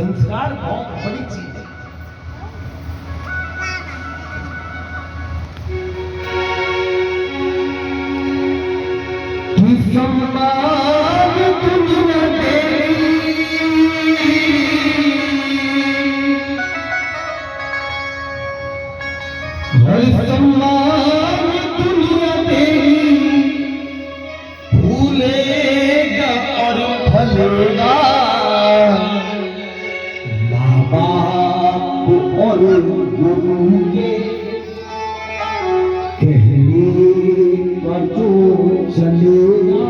संस्कार बहुत बड़ी चीज है। सम्मान दुनिया तेरी, हर सम्मान दुनिया तेरी, भूलेगा और फलेगा माँ बाप और गुरु के कहने पर जो चलेगा।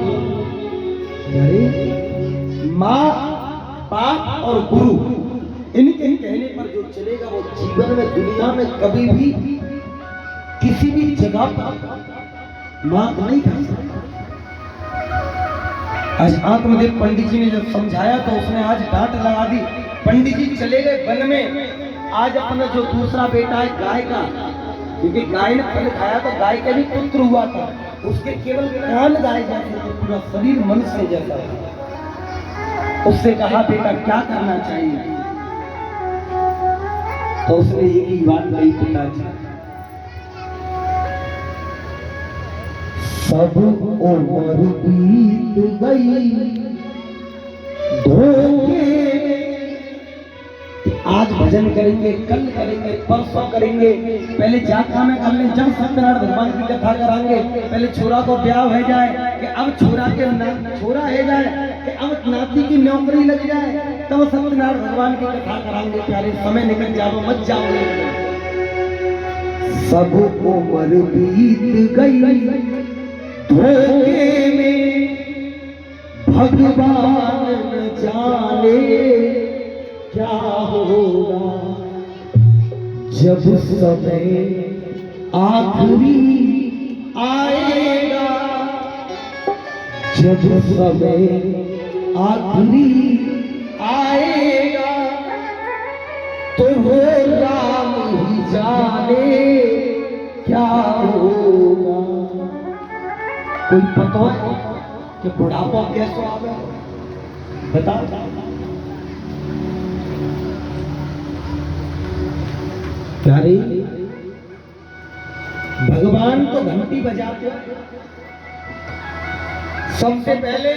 अरे माँ बाप और गुरु इनके कहने पर जो चलेगा वो जीवन में दुनिया में कभी भी किसी भी जगह पर मात नहीं कर सकता। आज आत्मदेव पंडित जी ने जब समझाया तो उसने आज डांट लगा दी। पंडित जी चले गए वन में। आज अपना जो दूसरा बेटा है गाय का, क्योंकि गाय ने फल खाया तो गाय का भी पुत्र हुआ था, उसके केवल कान गाय जैसे थे, पूरा शरीर मनुष्य जैसा था। उससे कहा बेटा क्या करना चाहिए, तो उसने एक ही बात कही पिताजी, सब उम्र बीत गई धोखे, आज भजन करेंगे, कल करेंगे, परसों करेंगे, पहले जात्रा में कर ले, जब सत्यनारायण भगवान की कथा कराएंगे, पहले छोरा को ब्याह हो जाए कि अब छोरा के छोरा है जाए कि अब नाती की नौकरी लग जाए, तब सत्यनारायण भगवान की कथा कराएंगे। प्यारे समय निकल जाओ, मत जाओ। सब उम्र बीत गई धोखे में, भगवान न जाने क्या होगा, जब समय आखिरी आएगा, जब समय आखिरी आएगा, तो वो राम ही जाने क्या होगा। कोई पता है कि बुढ़ापा कैसे आवे? बताओ। प्यारे भगवान तो घंटी बजाते, सबसे पहले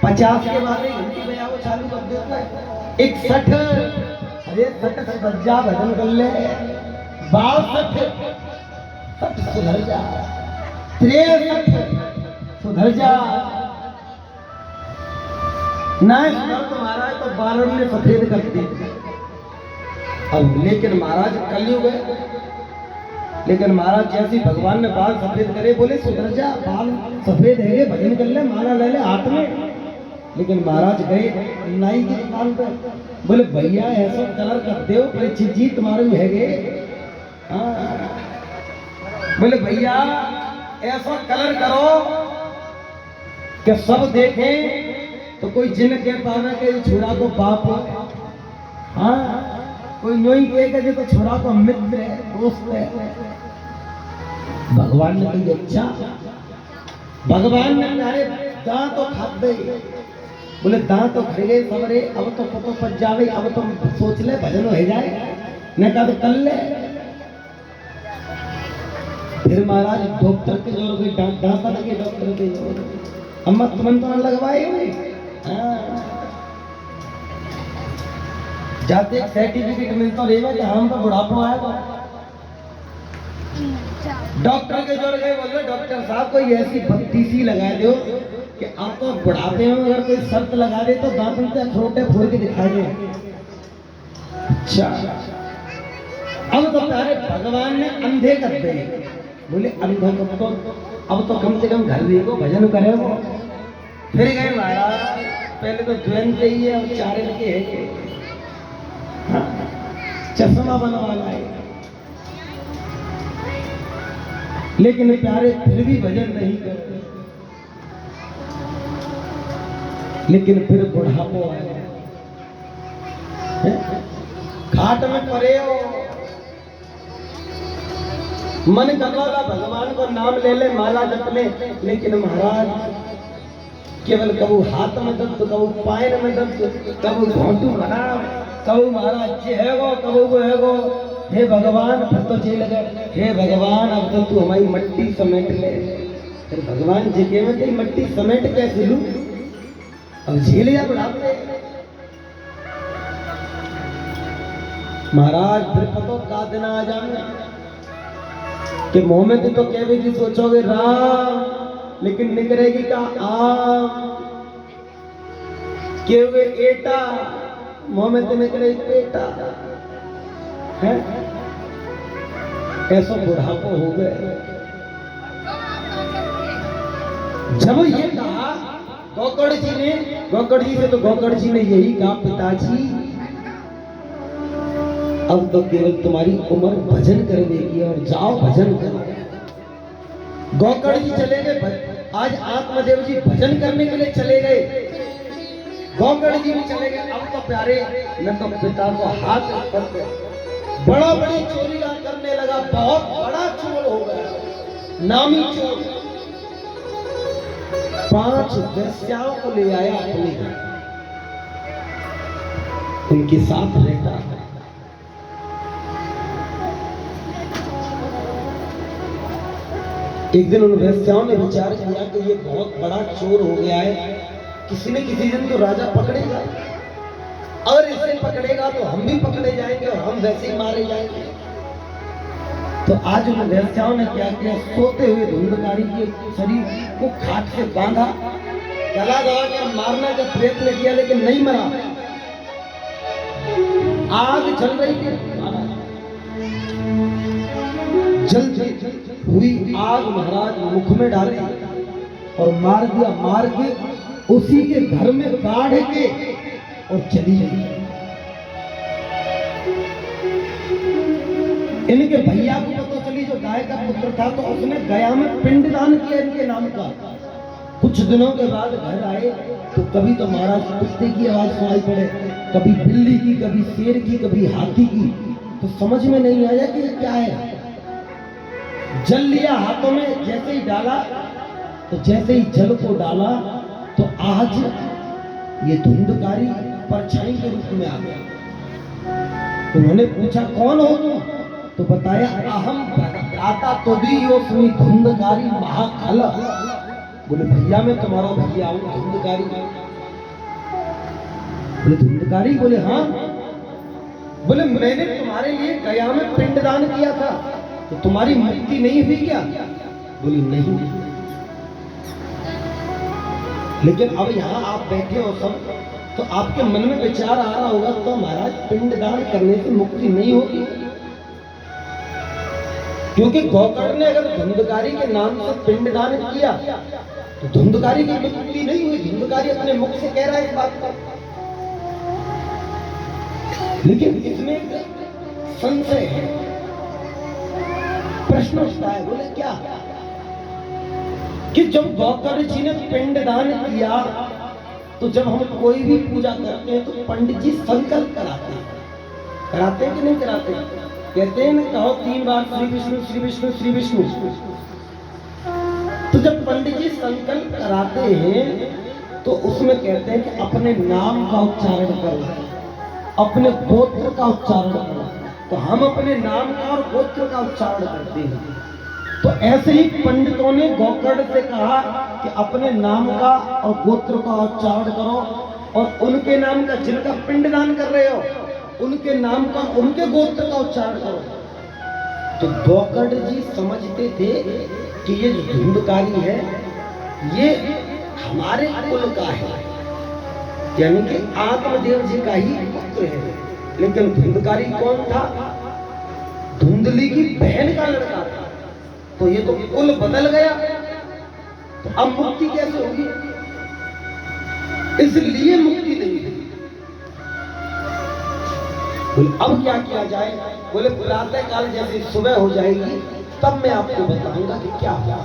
50 के बाद घंटी बजाओ चालू कर देता है। 61 अरे 60 बजा भजन कर ले, 62 सुधर जा, 63 सुधर जा, ना सुधर तो महाराज तो बालों ने सफेद कर दी। अब लेकिन महाराज कलयुग है, लेकिन महाराज जैसे भगवान ने बाल सफेद करे, बोले सुधर जा, बाल सफेद है, भजन कर ले, माला ले ले हाथ में। लेकिन महाराज गए नाई की दुकान पर, बोले भैया ऐसा कलर कर दो, बोले जी तुम्हारे है गे। बोले भैया ऐसा कलर करो कि सब देखें तो कोई जिन कहता है कि छोरा को बाप हो, हाँ कोई यूं कहेगा जो तो छोरा को मित्र है, दोस्त है। भगवान ने कही अच्छा, भगवान ने नारे दांत तो खा दे, बोले दांत तो खा गए सबरे, अब तो पतो पच जावे, अब तो सोच ले भजन हो जाए, न कहा तो कर ले। फिर महाराज डॉक्टर के जोर कोई डांटा लगे, डॉक्टर के जोर अम्मा तुमन तो लगवाए हुए, जाते एक सर्टिफिकेट मिलता रहेगा कि हम तो बुढ़ापा आएगा। डॉक्टर के जोर गए, बोले डॉक्टर साहब कोई ऐसी बत्ती सी लगा दो कि आप तो बुढ़ापे में अगर कोई शर्त लगा दे तो दांतों से अखरोटे फोड़ के दिखाई दे। अच्छा अब तो प्यारे भगवान ने अंधे कर दे, बोले अंधों को तो अब तो कम से कम घर देखो, भजन करे वो। फिर गए महाराज, पहले तो ज्वैन चाहिए और चारे लगे है, चश्मा बनवाना है, लेकिन प्यारे फिर भी भजन नहीं करते। लेकिन फिर बुढ़ापो आया, घाट में पड़े हो, मन कर रहा भगवान को नाम ले ले, माला जप ले, लेकिन महाराज केवल कबू हाथ में दर्द, कबू पायर में दर्द, कबू घोंटू बना, कबू महाराज जी है गो, कबू वो है गो। हे भगवान, फिर तो जे लगे हे भगवान अब तो तू हमारी मट्टी समेट ले। फिर भगवान जी के में तेरी मट्टी समेट कैसे लूं, अब झेल या बुढ़ापे। महाराज फिर पतो का दिन आ जाना कि मुंह में तो कहवे की सोचोगे राम, लेकिन निकलेगी का आम। केवे एटा, मुंह में तो निकले पेटा है। ऐसा बुढ़ापो हो गए। जब ये कहा गोकर्ण जी ने, गोकर्ण जी से तो गोकर्ण जी ने यही कहा पिताजी अब तो केवल तुम्हारी उम्र भजन करने की और जाओ भजन करो। गोकर्ण जी चले गए, आज आत्मदेव जी भजन करने के लिए चले गए। गोकर्ण जी भी चले गए। अब तो प्यारे मैं तो पिता को हाथ करके बड़ा बड़ी चोरियां करने लगा, बहुत बड़ा चोर हो गया, नामी चोर। 5 वेश्याओं को ले आया अपने घर, उनके साथ रहता है। एक दिन उन वेश्याओं ने विचार किया कि ये बहुत बड़ा चोर हो गया है, किसी न किसी दिन तो राजा पकड़ेगा, अगर इसे पकड़ेगा तो हम भी पकड़े जाएंगे और हम वैसे ही मारे जाएंगे। तो आज उन वेश्याओं ने क्या किया, सोते हुए धुंधकारी के शरीर को खाट से बांधा, गला दबा के मारने का प्रयत्न किया लेकिन नहीं मरा। आग जल रही थी, जलती हुई आग महाराज मुख में डाली और मार दिया। मार के उसी के घर में काढ़ के और चली गई। इनके भैया को पता चली जो गाय का पुत्र था, तो उसने गया में पिंडदान किया इनके नाम का। कुछ दिनों के बाद घर आए तो कभी तो महाराज कुत्ते की आवाज सुनाई पड़े, कभी बिल्ली की, कभी शेर की, कभी हाथी की। तो समझ में नहीं आया कि ये क्या है। जल लिया हाथों में, जैसे ही डाला तो जैसे ही जल को डाला तो आज ये धुंधकारी परछाई के रूप में आ गया। उन्होंने पूछा कौन हो तुम, तो बताया अहम भ्राता तुदीयोऽस्मि धुंधकारी महाखल। बोले भैया मैं तुम्हारा भैया हूं धुंधकारी। बोले धुंधकारी? बोले हाँ। बोले मैंने तुम्हारे लिए गया में पिंडदान किया था, तो तुम्हारी मुक्ति नहीं हुई क्या? बोली नहीं। लेकिन अब यहाँ आप बैठे हो सब, तो आपके मन में विचार आ रहा होगा तो महाराज पिंडदान करने से मुक्ति नहीं होगी, क्योंकि गोकर्ण ने अगर धुंधकारी के नाम से पिंडदान किया तो धुंधकारी की मुक्ति नहीं हुई। धुंधकारी अपने मुख से कह रहा है इस बात को, लेकिन इसमें संशय है, प्रश्न उठता है। बोले क्या? कि जब गोकर्ण जी ने पिंडदान किया तो जब हम कोई भी पूजा करते हैं तो पंडित जी संकल्प कराते हैं कि नहीं कराते? कहते हैं ना, कहो 3 बार श्री विष्णु श्री विष्णु श्री विष्णु। तो जब पंडित जी संकल्प कराते हैं तो उसमें कहते हैं कि अपने नाम का उच्चारण करो, अपने गोत्र का उच्चारण करो। तो हम अपने नाम का और गोत्र का उच्चारण करते हैं। तो ऐसे ही पंडितों ने गोकर्ण से कहा कि अपने नाम का और गोत्र का उच्चारण करो और उनके नाम का, जिनका पिंडदान कर रहे हो उनके नाम का, उनके गोत्र का उच्चारण करो। तो गोकर्ण जी समझते थे कि ये जो धुंधकारी है ये हमारे कुल का है, यानी कि आत्मदेव जी का ही पुत्र है। लेकिन धुंधकारी कौन था? धुंधली की बहन का लड़का था। तो ये तो कुल बदल गया, तो अब मुक्ति कैसे होगी? इसलिए मुक्ति नहीं हुई। बोले अब क्या किया जाए? बोले प्रातः काल जैसे सुबह हो जाएगी तब मैं आपको बताऊंगा कि क्या हुआ।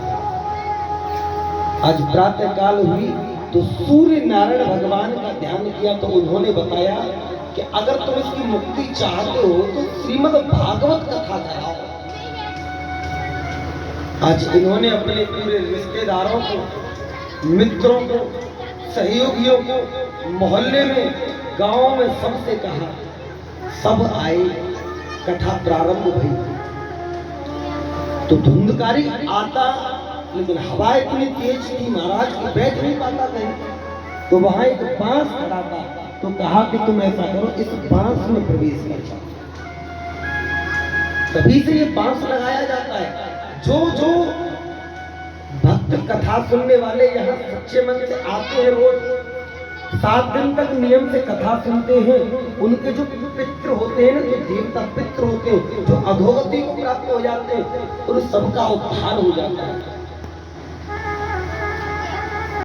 आज प्रातः काल हुई तो सूर्य नारायण भगवान का ध्यान किया तो उन्होंने बताया कि अगर तुम इसकी मुक्ति चाहते हो तो श्रीमद् भागवत कथा कराओ। आज इन्होंने अपने पूरे रिश्तेदारों को, मित्रों को सहयोगियों को मोहल्ले में, गांव में सबसे कहा, सब आए, कथा प्रारंभ हुई। तो धुंधकारी आता, लेकिन हवा इतनी तेज थी महाराज की बैठ नहीं पाता कहीं। तो वहां एक बांस खड़ा था, तो कहा कि तुम ऐसा करो, इस बांस में प्रवेश कर जाओ। तभी से ये बांस लगाया जाता है। जो जो भक्त कथा सुनने वाले यहाँ सच्चे मन से आते हैं, रोज 7 दिन तक नियम से कथा सुनते हैं, उनके जो पितृ होते हैं ना, जो देवता पितृ होते हैं, जो अधोगति को प्राप्त हो जाते हैं, उन सबका उद्धार हो जाता है।